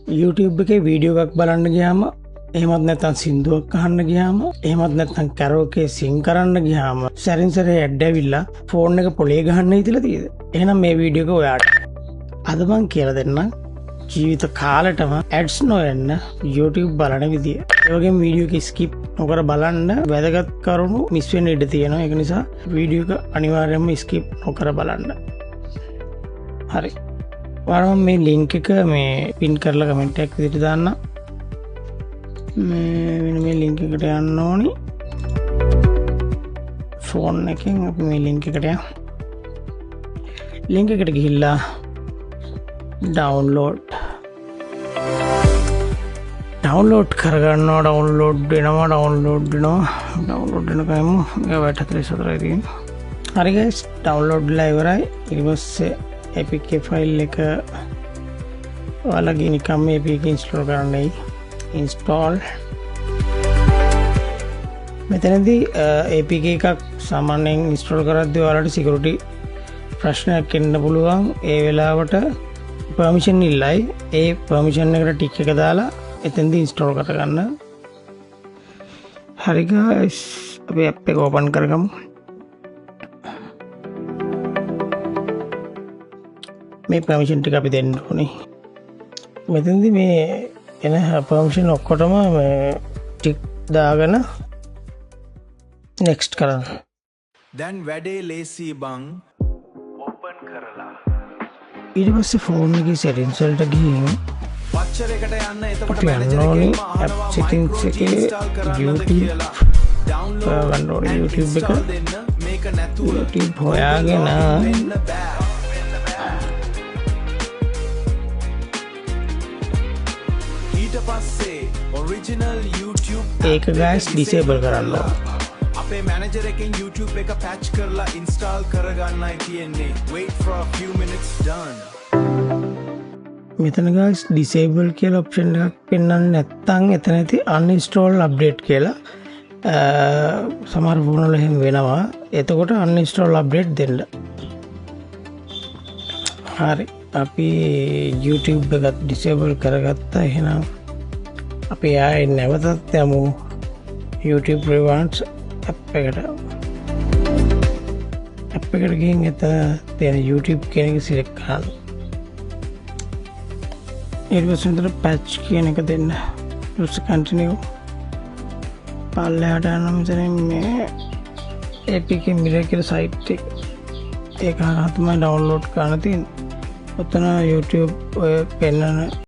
YouTube එකේ video එකක් බලන්න ගියාම එහෙමත් නැත්නම් සින්දුවක් අහන්න ගියාම එහෙමත් නැත්නම් කැරෝකේ සිං කරන්න ගියාම සැරින් සැරේ ඇඩ් ඇවිල්ලා ෆෝන් එක පොලේ ගහන්න හිතලා තියෙද? එහෙනම් මේ වීඩියෝ එක ඔයාට. අද මං කියලා දෙන්නම් ජීවිත කාලෙටම ඇඩ්ස් නොවෙන්න YouTube බලන විදිය. ඒ වගේම වීඩියෝ එක ස්කිප් නොකර බලන්න වැදගත් කරුණු මිස් වෙන්න ඉඩ තියෙනවා. ඒක නිසා වීඩියෝ එක අනිවාර්යයෙන්ම ස්කිප් නොකර බලන්න. හරි. වරම මේ ලින්ක් එක මේ පින් කරලා කමෙන්ට් එකක් විදිහට දාන්න. මේ ලින්ක් එකට යන්න ඕනි. ෆෝන් එකෙන් අපි මේ ලින්ක් එකට යමු. ලින්ක් එකට ගිහිල්ලා ඩවුන්ලෝඩ් කරගන්නවා. ඩවුන්ලෝඩ් වෙනකම් ඒක වැටතරේ තියෙනවා. හරි ගයිස්, ඩවුන්ලෝඩ් වෙලා ඉවරයි. ඊට පස්සේ APK ෆයිල් එක ඔයාලගේ නිකම් මේ APK ඉන්ස්ටෝල් කරන්නයි. ඉන්ස්ටෝල් මෙතනදී APK එකක් සාමාන්‍යයෙන් ඉන්ස්ටෝල් කරද්දී ඔයාලට සිකියුරිටි ප්‍රශ්නයක් එන්න පුළුවන්. ඒ වෙලාවට පර්මිෂන් ඉල්ලයි. ඒ පර්මිෂන් එකට ටික් එක දාලා එතෙන්දී ඉන්ස්ටෝල් කරගන්න. හරි ගයිස්, අපි ඇප් එක ඕපන් කරගමු. මේ පර්මිෂන් ටික අපි දෙන්න ඕනේ. මෙතනදී මේ එන පර්මිෂන් ඔක්කොටම ටික් දාගෙන නෙක්ස්ට් කරන්න. දැන් වැඩේ ලේසි බං. ඕපන් කරලා ඊට පස්සේ ෆෝන් එකේ සෙටින්ස් වලට ගිහින් වච්චරයකට යන්න. එතකොට අපි යන්න ඕනේ ඇප් සෙටින්ස් එකේ YouTube ගන්න ඕනේ. YouTube එක මේක නැතුව YouTube හොයාගෙන ඊට පස්සේ ඔරිජිනල් YouTube ඒක guys disable කරන්න ඕනේ. අපේ මැනේජර් එකෙන් YouTube එක පැච් කරලා ඉන්ස්ටෝල් කරගන්නයි තියෙන්නේ. wait for a few minutes done. මෙතන guys disable කියලා option එකක් පෙන්වන්නේ නැත්නම් එතන ඇති uninstall update කියලා සමහර ෆෝන් වල එහෙම වෙනවා. එතකොට uninstall update දෙන්න. හරි, අපි YouTube එකත් disable කරගත්තා. එහෙනම් අපි ආයේ නැවතත් යමු YouTube Rewards app එකට. app එකට ගිහින් එතන තියෙන YouTube කියන එක select කරන්න. ඊට පස්සේ මෙතන patch කියන එක දෙන්න. use continue. පල්ලෙහාට යනවා. මෙතන මේ APK Miracle site එක. ඒක හරහා තමයි download කරන්න තියෙන්නේ. ඔතන YouTube ඔය පෙන්නන